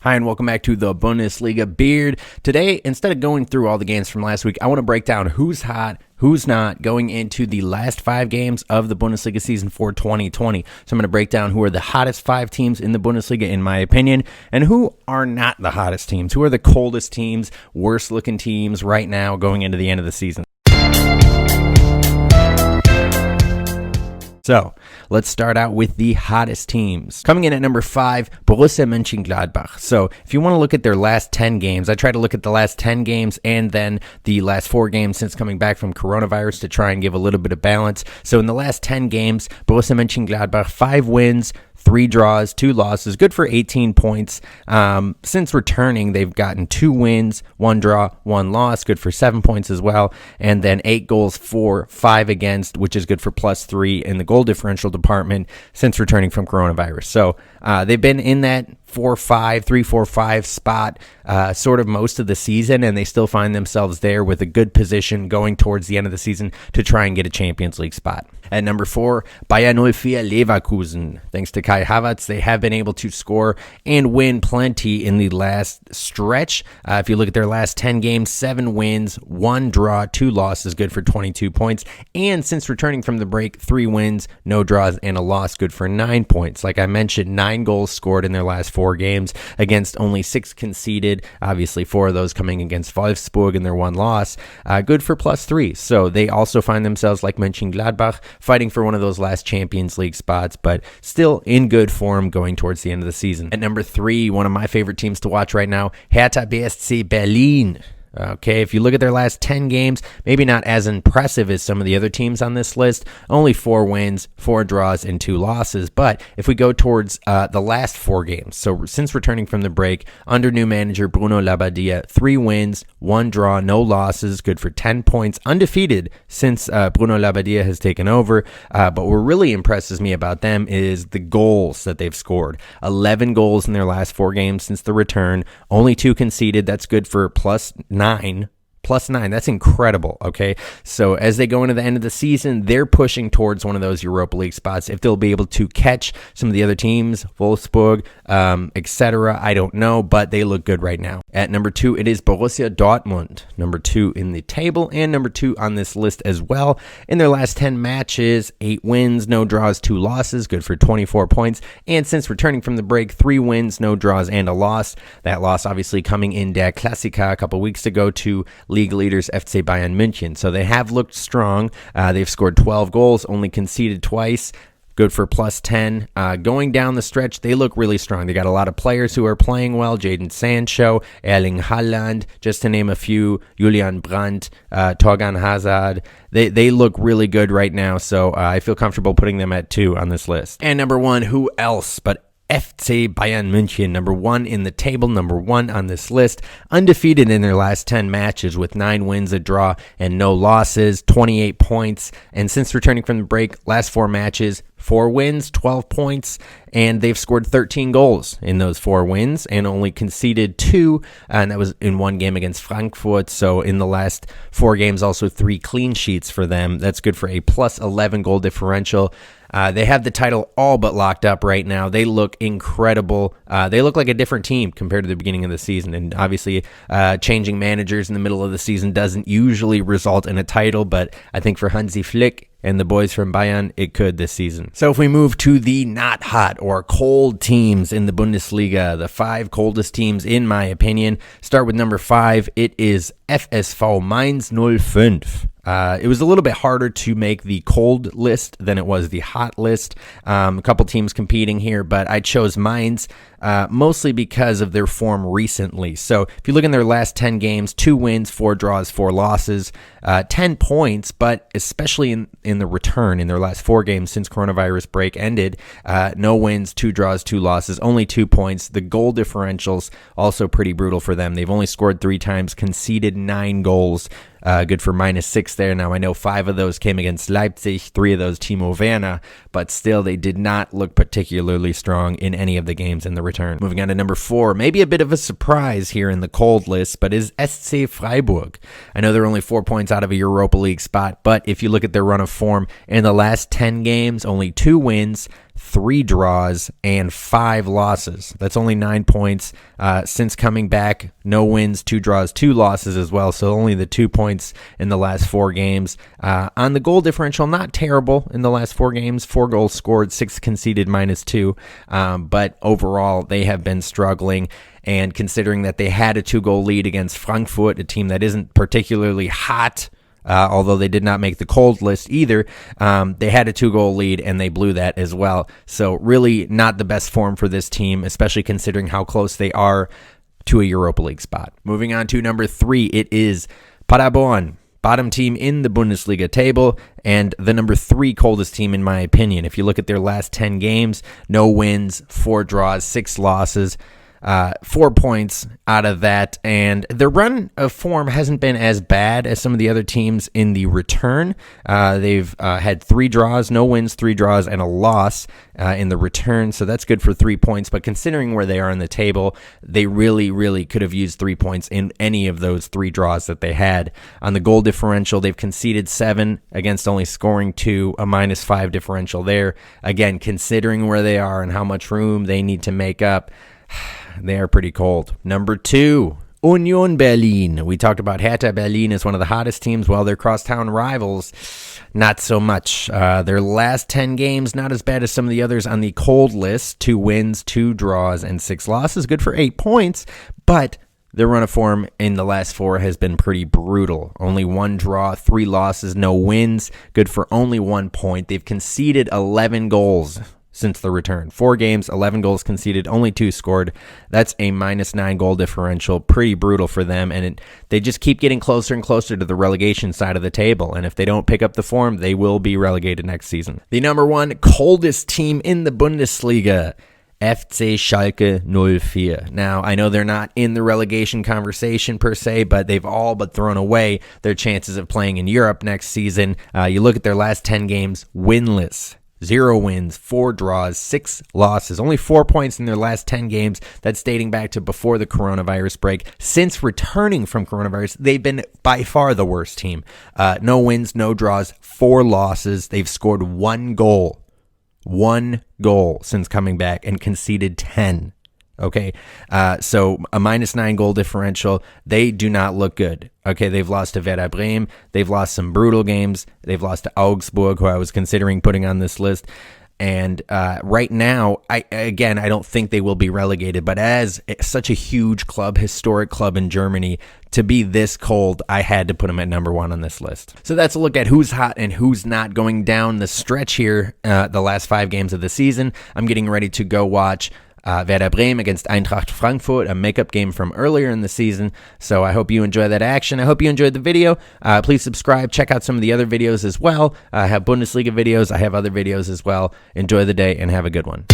Hi, and welcome back to the Bundesliga Beard. Today, instead of going through all the games from last week, I want to break down who's hot, who's not, going into the last 5 games of the Bundesliga season for 2020. So I'm going to break down who are the hottest 5 teams in the Bundesliga, in my opinion, and who are not the hottest teams, who are the coldest teams, worst-looking teams right now going into the end of the season. So, let's start out with the hottest teams. Coming in at number 5, Borussia Mönchengladbach. So, if you want to look at their last 10 games, I try to look at the last 10 games and then the last 4 games since coming back from coronavirus to try and give a little bit of balance. So, in the last 10 games, Borussia Mönchengladbach, 5 wins, 3 draws, 2 losses, good for 18 points. Since returning, they've gotten 2 wins, 1 draw, 1 loss, good for 7 points as well. And then 8 goals for, 5 against, which is good for +3 in the goal differential department since returning from coronavirus. So they've been in that 3-4-5 spot sort of most of the season, and they still find themselves there with a good position going towards the end of the season to try and get a Champions League spot. At number 4, Bayer 04 Leverkusen. Thanks to Kai Havertz, they have been able to score and win plenty in the last stretch. If you look at their last 10 games, 7 wins, 1 draw, 2 losses, good for 22 points. And since returning from the break, 3 wins, no draws, and a loss, good for 9 points. Like I mentioned, 9 goals scored in their last 4 games against only 6 conceded. Obviously, 4 of those coming against Wolfsburg in their 1 loss. Good for +3. So they also find themselves, like Mönchengladbach, fighting for one of those last Champions League spots, but still in good form going towards the end of the season. At number 3, one of my favorite teams to watch right now, Hertha BSC Berlin. Okay, if you look at their last 10 games, maybe not as impressive as some of the other teams on this list. Only 4 wins, 4 draws, and 2 losses. But if we go towards the last 4 games, so since returning from the break, under new manager Bruno Labbadia, 3 wins, 1 draw, no losses, good for 10 points, undefeated since Bruno Labbadia has taken over. But what really impresses me about them is the goals that they've scored. 11 goals in their last 4 games since the return, only 2 conceded. That's good for +9. +9, that's incredible, okay? So as they go into the end of the season, they're pushing towards one of those Europa League spots. If they'll be able to catch some of the other teams, Wolfsburg, etc., I don't know, but they look good right now. At number 2, it is Borussia Dortmund, number 2 in the table and number 2 on this list as well. In their last 10 matches, 8 wins, no draws, 2 losses, good for 24 points. And since returning from the break, 3 wins, no draws, and a loss. That loss obviously coming in Der Klassiker a couple weeks ago to league leaders FC Bayern München. So they have looked strong. They've scored 12 goals, only conceded twice. Good for +10. Going down the stretch, they look really strong. They got a lot of players who are playing well. Jadon Sancho, Erling Haaland, just to name a few. Julian Brandt, Torgan Hazard. They look really good right now, so I feel comfortable putting them at 2 on this list. And number 1, who else but FC Bayern München, number 1 in the table, number 1 on this list, undefeated in their last 10 matches with 9 wins, a draw, and no losses, 28 points. And since returning from the break, last 4 matches, 4 wins, 12 points, and they've scored 13 goals in those 4 wins and only conceded 2, and that was in 1 game against Frankfurt. So in the last 4 games, also 3 clean sheets for them. That's good for a +11 goal differential. They have the title all but locked up right now. They look incredible. They look like a different team compared to the beginning of the season. And obviously, changing managers in the middle of the season doesn't usually result in a title, but I think for Hansi Flick and the boys from Bayern, it could this season. So if we move to the not hot or cold teams in the Bundesliga, the 5 coldest teams in my opinion, start with number 5. It is FSV Mainz 05. It was a little bit harder to make the cold list than it was the hot list. A couple teams competing here, but I chose Mainz mostly because of their form recently. So if you look in their last 10 games, 2 wins, 4 draws, 4 losses, 10 points, but especially in the return in their last 4 games since coronavirus break ended, no wins, 2 draws, 2 losses, only 2 points. The goal differentials also pretty brutal for them. They've only scored 3 times, conceded 9 goals. Good for -6 there. Now, I know 5 of those came against Leipzig, 3 of those Timo Werner, but still they did not look particularly strong in any of the games in the return. Moving on to number 4, maybe a bit of a surprise here in the cold list, but is SC Freiburg. I know they're only 4 points out of a Europa League spot, but if you look at their run of form in the last 10 games, only 2 wins, 3 draws, and 5 losses. That's only 9 points. Since coming back, no wins, 2 draws, 2 losses as well. So only the 2 points in the last 4 games. On the goal differential, not terrible in the last 4 games. 4 goals scored, 6 conceded, -2. But overall, they have been struggling. And considering that they had a 2-goal lead against Frankfurt, a team that isn't particularly hot, although they did not make the cold list either, they had a 2-goal lead and they blew that as well. So really not the best form for this team, especially considering how close they are to a Europa League spot. Moving on to number 3, it is Paderborn. Bottom team in the Bundesliga table and the number 3 coldest team in my opinion. If you look at their last 10 games, no wins, 4 draws, 6 losses. 4 points out of that, and their run of form hasn't been as bad as some of the other teams in the return. They've had 3 draws, no wins, 3 draws, and a loss in the return, so that's good for 3 points, but considering where they are in the table, they really, really could have used 3 points in any of those 3 draws that they had. On the goal differential, they've conceded 7 against only scoring 2, a -5 differential there. Again, considering where they are and how much room they need to make up, they are pretty cold. Number 2, Union Berlin. We talked about Hertha Berlin as one of the hottest teams. Well, they're crosstown rivals. Not so much. Their last 10 games, not as bad as some of the others on the cold list. 2 wins, 2 draws, and 6 losses. Good for 8 points, but their run of form in the last 4 has been pretty brutal. Only 1 draw, 3 losses, no wins. Good for only 1 point. They've conceded 11 goals since the return. 4 games, 11 goals conceded, only 2 scored. That's a -9 goal differential. Pretty brutal for them, and they just keep getting closer and closer to the relegation side of the table, and if they don't pick up the form, they will be relegated next season. The number 1 coldest team in the Bundesliga, FC Schalke 04. Now, I know they're not in the relegation conversation per se, but they've all but thrown away their chances of playing in Europe next season. You look at their last 10 games, winless. 0 wins, 4 draws, 6 losses, only 4 points in their last 10 games. That's dating back to before the coronavirus break. Since returning from coronavirus, they've been by far the worst team. No wins, no draws, 4 losses. They've scored 1 goal. 1 goal since coming back and conceded 10. Okay, so a -9 goal differential. They do not look good. Okay, they've lost to Werder Bremen. They've lost some brutal games. They've lost to Augsburg, who I was considering putting on this list. And right now, I don't think they will be relegated. But as such a huge club, historic club in Germany, to be this cold, I had to put them at number 1 on this list. So that's a look at who's hot and who's not going down the stretch here, the last 5 games of the season. I'm getting ready to go watch Werder Bremen against Eintracht Frankfurt, a makeup game from earlier in the season. So I hope you enjoy that action. I hope you enjoyed the video. Please subscribe. Check out some of the other videos as well. I have Bundesliga videos. I have other videos as well. Enjoy the day and have a good one.